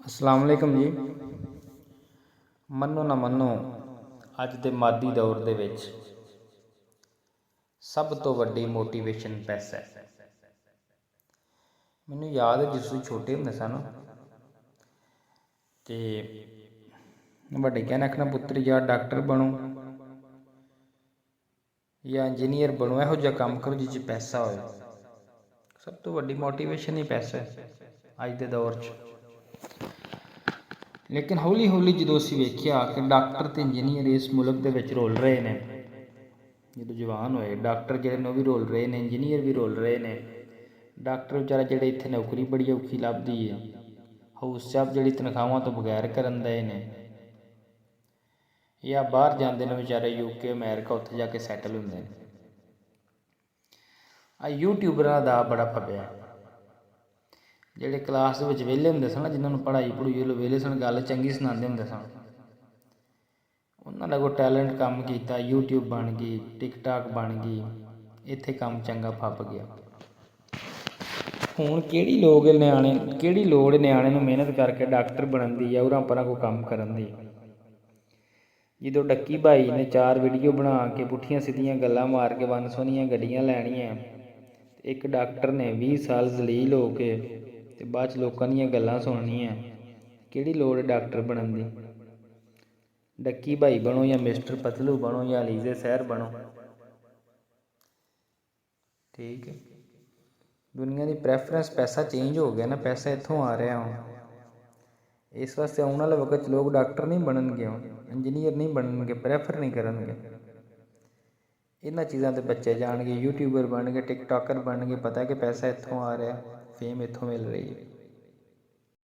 अस्सलाम वालेकुम जी। ਮੰਨੋ ਨਾ ਮੰਨੋ, ਅੱਜ ਦੇ ਮਾਦੀ ਦੌਰ ਦੇ ਵਿੱਚ ਸਭ ਤੋਂ ਵੱਡੀ ਮੋਟੀਵੇਸ਼ਨ ਪੈਸਾ ਹੈ। ਮੈਨੂੰ ਯਾਦ ਹੈ ਜਦੋਂ ਛੋਟੇ ਹੁੰਦੇ ਸਨ ਤੇ ਵੱਡੇ ਕਹਿਣਾ ਆਖਣਾ ਪੁੱਤਰ ਜਾਂ ਡਾਕਟਰ ਬਣੋ ਜਾਂ ਇੰਜੀਨੀਅਰ ਬਣੋ, ਇਹੋ ਜਿਹਾ ਕੰਮ ਕਰੋ ਜਿਸ 'ਚ ਪੈਸਾ ਹੋਏ। ਸਭ ਤੋਂ ਵੱਡੀ ਮੋਟੀਵੇਸ਼ਨ ਹੀ ਪੈਸਾ ਹੈ ਅੱਜ ਦੇ ਦੌਰ 'ਚ। ਲੇਕਿਨ ਹੌਲੀ ਹੌਲੀ ਜਦੋਂ ਅਸੀਂ ਵੇਖਿਆ ਕਿ ਡਾਕਟਰ ਅਤੇ ਇੰਜੀਨੀਅਰ ਇਸ ਮੁਲਕ ਦੇ ਵਿੱਚ ਰੁਲ ਰਹੇ ਨੇ, ਜਦੋਂ ਜਵਾਨ ਹੋਏ ਡਾਕਟਰ ਜਿਹੜੇ ਨੇ ਉਹ ਵੀ ਰੁਲ ਰਹੇ ਨੇ, ਇੰਜੀਨੀਅਰ ਵੀ ਰੁਲ ਰਹੇ ਨੇ। ਡਾਕਟਰ ਵਿਚਾਰਾ ਜਿਹੜੇ ਇੱਥੇ ਨੌਕਰੀ ਬੜੀ ਔਖੀ ਲੱਭਦੀ ਹੈ, ਹਾਊਸ ਜੌਬ ਜਿਹੜੀ ਤਨਖਾਹਾਂ ਤੋਂ ਬਗੈਰ ਕਰਨ ਦੇ ਨੇ, ਜਾਂ ਬਾਹਰ ਜਾਂਦੇ ਨੇ ਵਿਚਾਰੇ ਯੂਕੇ ਅਮੈਰੀਕਾ, ਉੱਥੇ ਜਾ ਕੇ ਸੈਟਲ ਹੁੰਦੇ ਨੇ। ਆ ਯੂਟਿਊਬਰਾਂ ਦਾ ਬੜਾ ਫੱਬਿਆ, ਜਿਹੜੇ ਕਲਾਸ ਦੇ ਵਿੱਚ ਵਿਹਲੇ ਹੁੰਦੇ ਸਨ, ਜਿਨ੍ਹਾਂ ਨੂੰ ਪੜ੍ਹਾਈ ਪੜ੍ਹੂਈ ਵੱਲੋਂ ਵਿਹਲੇ ਸਨ, ਗੱਲ ਚੰਗੀ ਸੁਣਾਉਂਦੇ ਹੁੰਦੇ ਸਨ, ਉਹਨਾਂ ਦਾ ਕੋਈ ਟੈਲੈਂਟ ਕੰਮ ਕੀਤਾ, ਯੂਟਿਊਬ ਬਣ ਗਈ, ਟਿਕਟਾਕ ਬਣ ਗਈ, ਇੱਥੇ ਕੰਮ ਚੰਗਾ ਫੱਬ ਗਿਆ। ਹੁਣ ਕਿਹੜੀ ਲੋੜ ਨਿਆਣੇ ਨੂੰ ਮਿਹਨਤ ਕਰਕੇ ਡਾਕਟਰ ਬਣਨ ਦੀ ਜਾਂ ਉਰਾਂ ਪਰਾਂ ਕੋਈ ਕੰਮ ਕਰਨ ਦੀ। ਜਦੋਂ ਡੱਕੀ ਭਾਈ ਨੇ 4 ਵੀਡੀਓ ਬਣਾ ਕੇ ਪੁੱਠੀਆਂ ਸਿੱਧੀਆਂ ਗੱਲਾਂ ਮਾਰ ਕੇ ਵੰਨ ਸੁਵੰਨੀਆਂ ਗੱਡੀਆਂ ਲੈਣੀਆਂ, ਇੱਕ ਡਾਕਟਰ ਨੇ 20 ਸਾਲ ਜ਼ਲੀਲ ਹੋ ਕੇ ਤੇ ਬਾਅਦ 'ਚ ਲੋਕਾਂ ਦੀਆਂ ਗੱਲਾਂ ਸੁਣਨੀਆਂ, ਕਿਹੜੀ ਲੋੜ ਹੈ ਡਾਕਟਰ ਬਣਨ ਦੀ। ਡੱਕੀ ਭਾਈ ਬਣੋ ਜਾਂ ਮਿਸਟਰ ਪਤਲੂ ਬਣੋ ਜਾਂ ਅਲੀਜ਼ੇ ਸਹਿਰ ਬਣੋ, ਠੀਕ ਹੈ। ਦੁਨੀਆ ਦੀ ਪ੍ਰੈਫਰੈਂਸ, ਪੈਸਾ ਚੇਂਜ ਹੋ ਗਿਆ ਨਾ, ਪੈਸਾ ਇੱਥੋਂ ਆ ਰਿਹਾ ਹੁਣ। ਇਸ ਵਾਸਤੇ ਆਉਣ ਵਾਲੇ ਵਕਤ 'ਚ ਲੋਕ ਡਾਕਟਰ ਨਹੀਂ ਬਣਨਗੇ, ਹੁਣ ਇੰਜੀਨੀਅਰ ਨਹੀਂ ਬਣਨਗੇ, ਪ੍ਰੈਫਰ ਨਹੀਂ ਕਰਨਗੇ। ਇਹਨਾਂ ਚੀਜ਼ਾਂ 'ਤੇ ਬੱਚੇ ਜਾਣਗੇ, ਯੂਟਿਊਬਰ ਬਣਨਗੇ, ਟਿਕਟੋਕਰ ਬਣਨਗੇ। ਪਤਾ ਕਿ ਪੈਸਾ ਇੱਥੋਂ ਆ ਰਿਹਾ, ਫੇਮ ਇੱਥੋਂ ਮਿਲ ਰਹੀ ਹੈ।